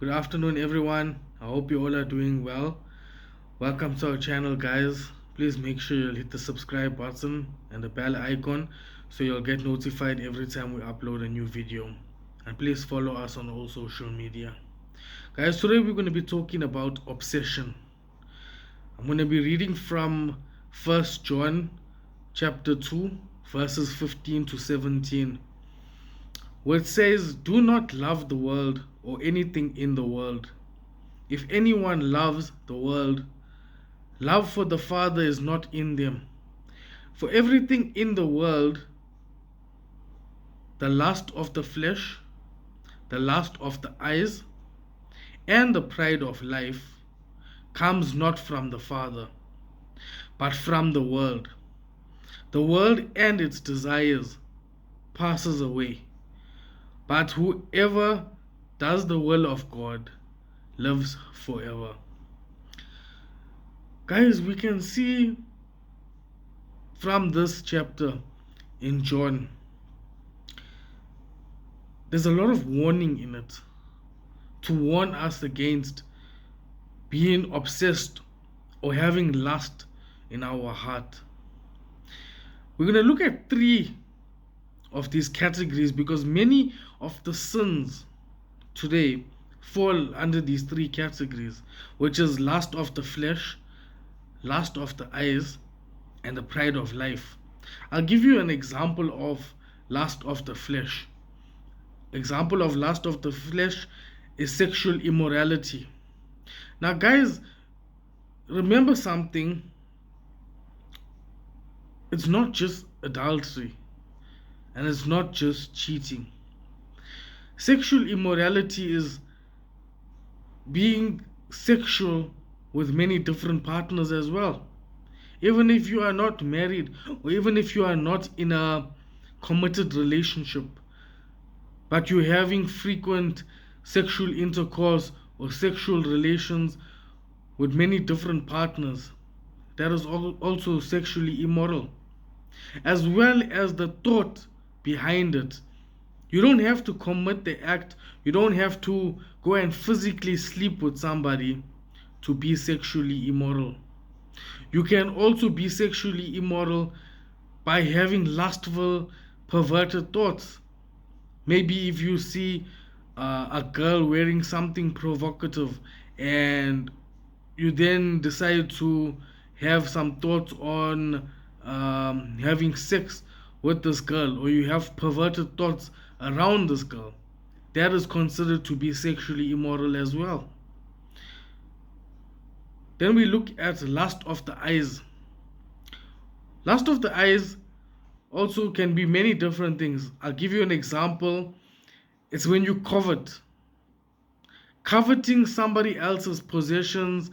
Good afternoon, everyone. I hope you all are doing well. Welcome to our channel, guys. Please make sure you'll hit the subscribe button and the bell icon so you'll get notified every time we upload a new video. And please follow us on all social media. Guys, today we're going to be talking about obsession. I'm going to be reading from 1 John chapter 2, verses 15 to 17. Where it says, "Do not love the world or anything in the world. If anyone loves the world, love for the Father is not in them. For everything in the world, the lust of the flesh, the lust of the eyes, and the pride of life, comes not from the Father, but from the world. The world and its desires passes away, but whoever does the will of God lives forever." Guys, we can see from this chapter in John, there's a lot of warning in it to warn us against being obsessed or having lust in our heart. We're going to look at 3 of these categories because many of the sins today fall under these 3 categories, which is lust of the flesh, lust of the eyes, and the pride of life. I'll give you an example of lust of the flesh. Example of lust of the flesh is sexual immorality. Now, guys, remember something. It's not just adultery, and it's not just cheating. Sexual immorality is being sexual with many different partners as well. Even if you are not married, or even if you are not in a committed relationship, but you're having frequent sexual intercourse or sexual relations with many different partners, that is also sexually immoral, as well as the thought behind it. You don't have to commit the act, you don't have to go and physically sleep with somebody to be sexually immoral. You can also be sexually immoral by having lustful, perverted thoughts. Maybe if you see a girl wearing something provocative and you then decide to have some thoughts on having sex with this girl, or you have perverted thoughts around this girl, that is considered to be sexually immoral as well. Then we look at lust of the eyes. Lust of the eyes also can be many different things. I'll give you an example. It's when you covet. Coveting somebody else's possessions,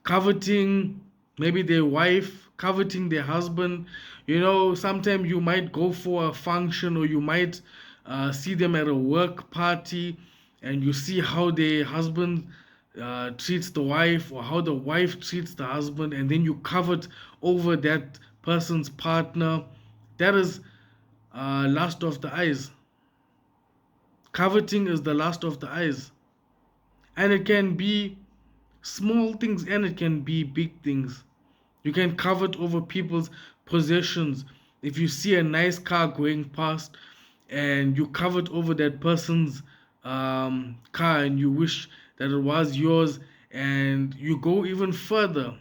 coveting maybe their wife, coveting their husband. You know, sometimes you might go for a function, or you might see them at a work party, and you see how their husband treats the wife, or how the wife treats the husband, and then you covet over that person's partner. That is lust of the eyes. Coveting is the lust of the eyes, and it can be small things and it can be big things. You can covet over people's possessions. If you see a nice car going past and you covet over that person's car, and you wish that it was yours, and you go even further.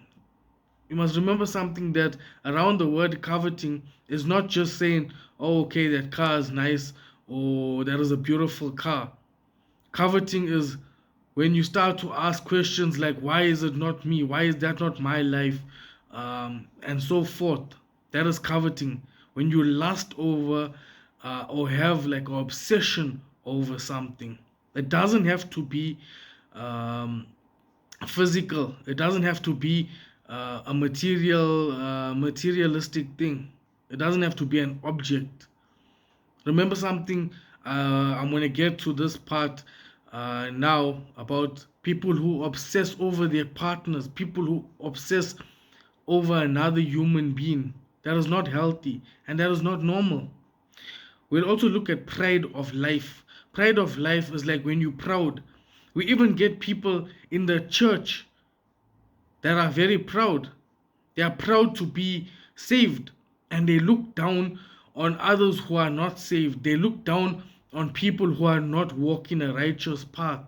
You must remember something, that around the word coveting is not just saying, "Oh, okay, that car is nice," or "that is a beautiful car." Coveting is when you start to ask questions like, "Why is it not me? Why is that not my life?" And so forth. That is coveting. When you lust over or have like an obsession over something. It doesn't have to be physical. It doesn't have to be a materialistic thing. It doesn't have to be an object. Remember something. I'm going to get to this part now about people who obsess over their partners, people who obsess over another human being. That is not healthy and that is not normal. We'll also look at pride of life. Pride of life is like when you're proud. We even get people in the church that are very proud. They are proud to be saved, and they look down on others who are not saved. They look down on people who are not walking a righteous path.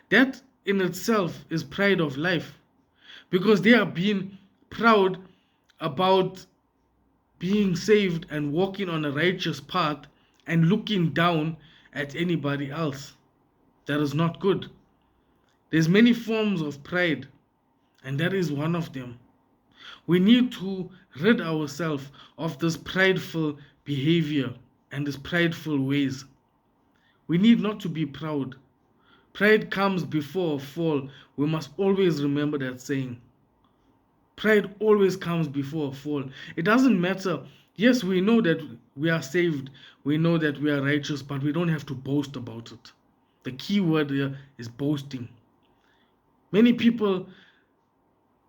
That in itself is pride of life, because they are being proud about being saved and walking on a righteous path and looking down at anybody else. That is not good. There's many forms of pride, and that is one of them. We need to rid ourselves of this prideful behavior and these prideful ways. We need not to be proud. Pride comes before a fall. We must always remember that saying. Pride always comes before a fall. It doesn't matter. Yes, we know that we are saved. We know that we are righteous, but we don't have to boast about it. The key word here is boasting. Many people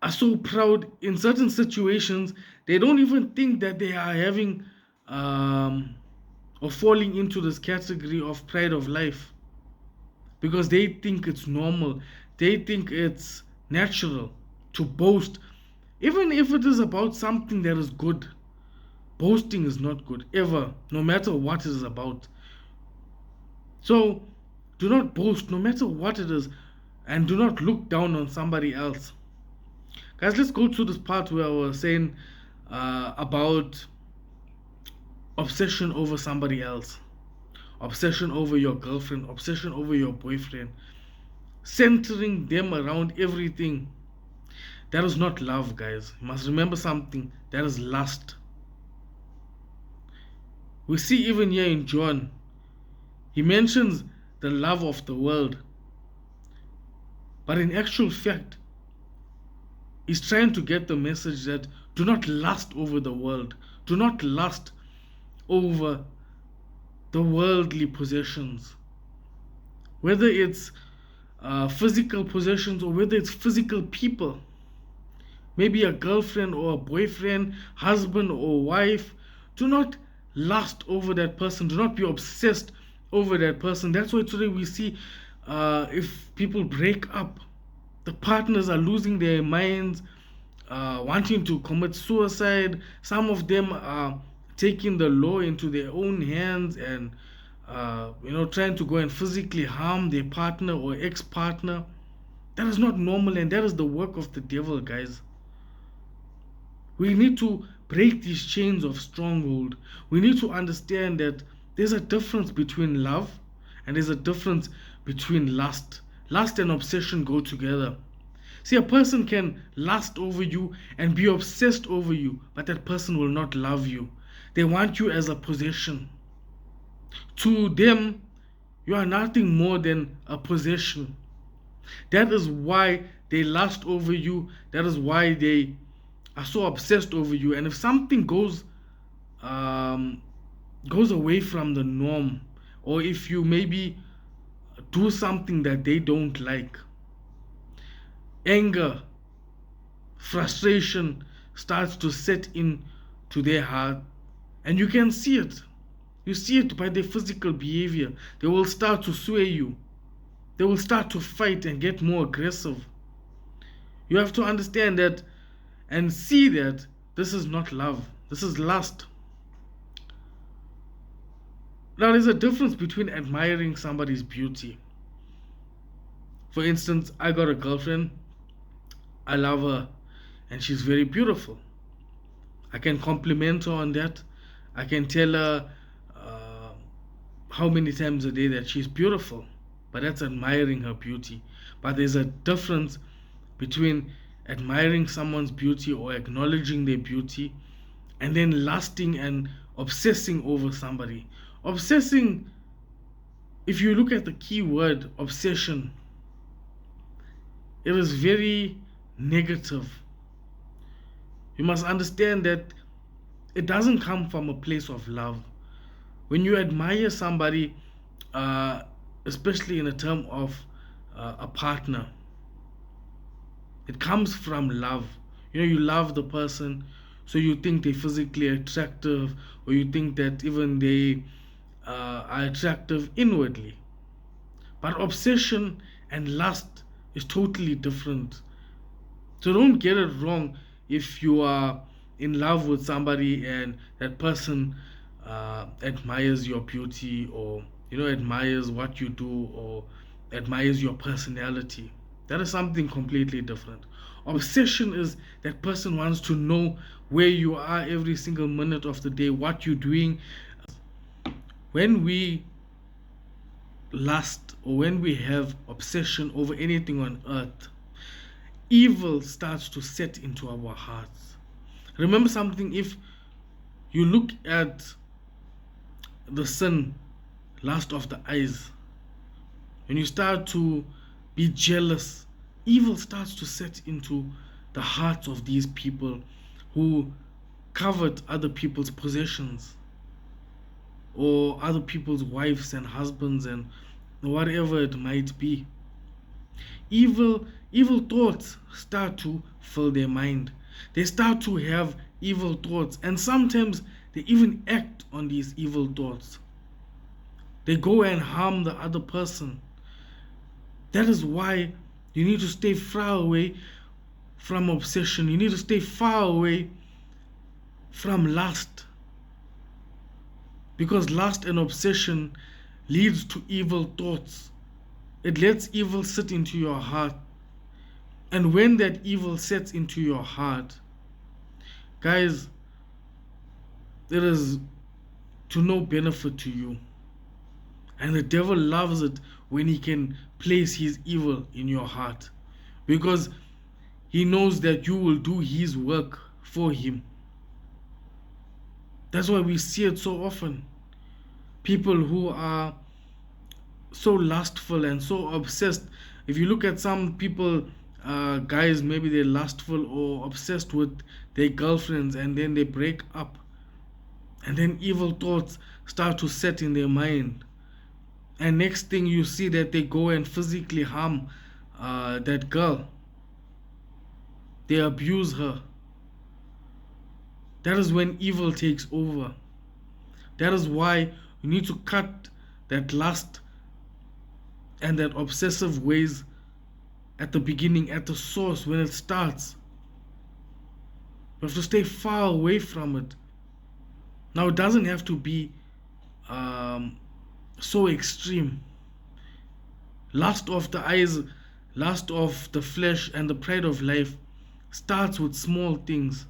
are so proud in certain situations, they don't even think that they are having or falling into this category of pride of life, because they think it's normal. They think it's natural to boast, even if it is about something that is good. Boasting is not good, ever, no matter what it is about. So do not boast, no matter what it is, and do not look down on somebody else. Guys, let's go to this part where I was saying about obsession over somebody else, obsession over your girlfriend, obsession over your boyfriend, centering them around everything. That is not love, guys. You must remember something. That is lust. We see even here in John, he mentions the love of the world, but in actual fact, he's trying to get the message that do not lust over the world. Do not lust over the worldly possessions. Whether it's physical possessions or whether it's physical people. Maybe a girlfriend or a boyfriend, husband or wife. Do not lust over that person. Do not be obsessed over that person. That's why today we see if people break up, the partners are losing their minds, wanting to commit suicide. Some of them are taking the law into their own hands and trying to go and physically harm their partner or ex-partner. That is not normal, and that is the work of the devil, guys. We need to break these chains of stronghold. We need to understand that there's a difference between love and there's a difference between lust. Lust and obsession go together. See, a person can lust over you and be obsessed over you, but that person will not love you. They want you as a possession. To them, you are nothing more than a possession. That is why they lust over you. That is why they are so obsessed over you. And if something goes away from the norm, or if you maybe do something that they don't like, anger, frustration starts to set in to their heart, and you can see it. You see it by their physical behavior. They will start to sway you. They will start to fight and get more aggressive. You have to understand that and see that this is not love. This is lust. Now, there's a difference between admiring somebody's beauty. For instance, I got a girlfriend. I love her and she's very beautiful. I can compliment her on that. I can tell her how many times a day that she's beautiful. But that's admiring her beauty. But there's a difference between admiring someone's beauty or acknowledging their beauty and then lusting and obsessing over somebody. Obsessing, if you look at the key word obsession, it is very negative. You must understand that it doesn't come from a place of love. When you admire somebody, especially in a term of a partner, it comes from love. You love the person, so you think they're physically attractive, or you think that even they are attractive inwardly. But obsession and lust is totally different. So don't get it wrong. If you are in love with somebody and that person admires your beauty, or admires what you do, or admires your personality, that is something completely different. Obsession is that person wants to know where you are every single minute of the day, what you're doing. When we lust, or when we have obsession over anything on earth, evil starts to set into our hearts. Remember something: if you look at the sin, lust of the eyes, when you start to be jealous, evil starts to set into the hearts of these people who covet other people's possessions, or other people's wives and husbands, and whatever it might be. Evil thoughts start to fill their mind. They start to have evil thoughts, and sometimes they even act on these evil thoughts. They go and harm the other person. That is why you need to stay far away from obsession. You need to stay far away from lust, because lust and obsession leads to evil thoughts. It lets evil sit into your heart. And when that evil sets into your heart, guys, it is to no benefit to you. And the devil loves it when he can place his evil in your heart, because he knows that you will do his work for him. That's why we see it so often. People who are so lustful and so obsessed. If you look at some people, guys, maybe they're lustful or obsessed with their girlfriends, and then they break up, and then evil thoughts start to set in their mind, and next thing you see that they go and physically harm that girl. They abuse her. That is when evil takes over. That is why you need to cut that lust and that obsessive ways at the beginning, at the source, when it starts. You have to stay far away from it. Now, it doesn't have to be so extreme. Lust of the eyes, lust of the flesh, and the pride of life starts with small things.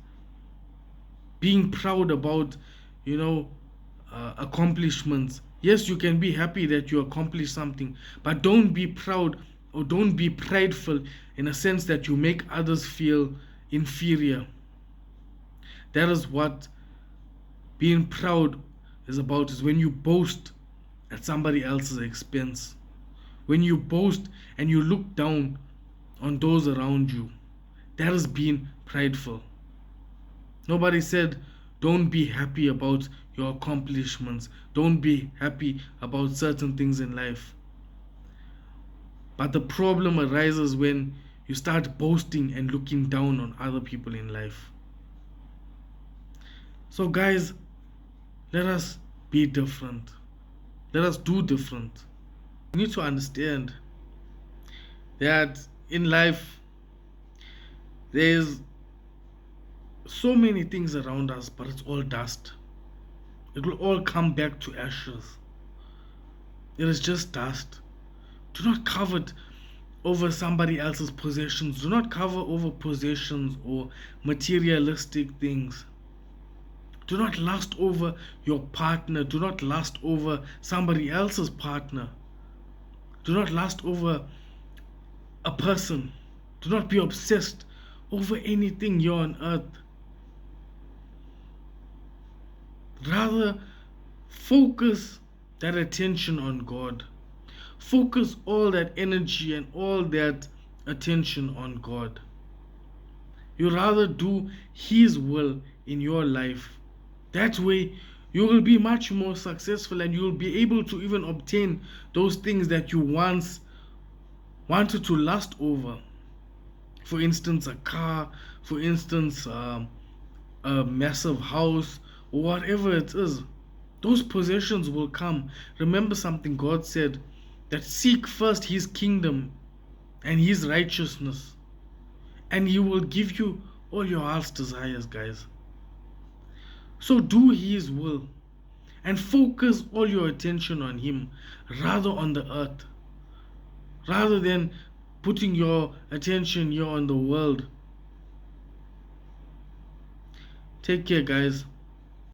Being proud about, accomplishments. Yes, you can be happy that you accomplished something, but don't be proud, or don't be prideful in a sense that you make others feel inferior. That is what being proud is about, is when you boast at somebody else's expense. When you boast and you look down on those around you. That is being prideful. Nobody said don't be happy about your accomplishments. Don't be happy about certain things in life. But the problem arises when you start boasting and looking down on other people in life. So guys, let us be different. Let us do different. You need to understand that in life there's so many things around us, but it's all dust. It will all come back to ashes. It is just dust. Do not covet over somebody else's possessions. Do not cover over possessions or materialistic things. Do not lust over your partner. Do not lust over somebody else's partner. Do not lust over a person. Do not be obsessed over anything here on earth. Rather, focus that attention on God. Focus all that energy and all that attention on God. You rather do His will in your life. That way, you will be much more successful, and you will be able to even obtain those things that you once wanted to lust over. For instance, a car. For instance, a massive house, or whatever it is. Those possessions will come. Remember something God said that seek first his kingdom and his righteousness, and he will give you all your heart's desires, guys. So do his will and focus all your attention on him rather on the earth, rather than putting your attention here on the world. Take care, guys.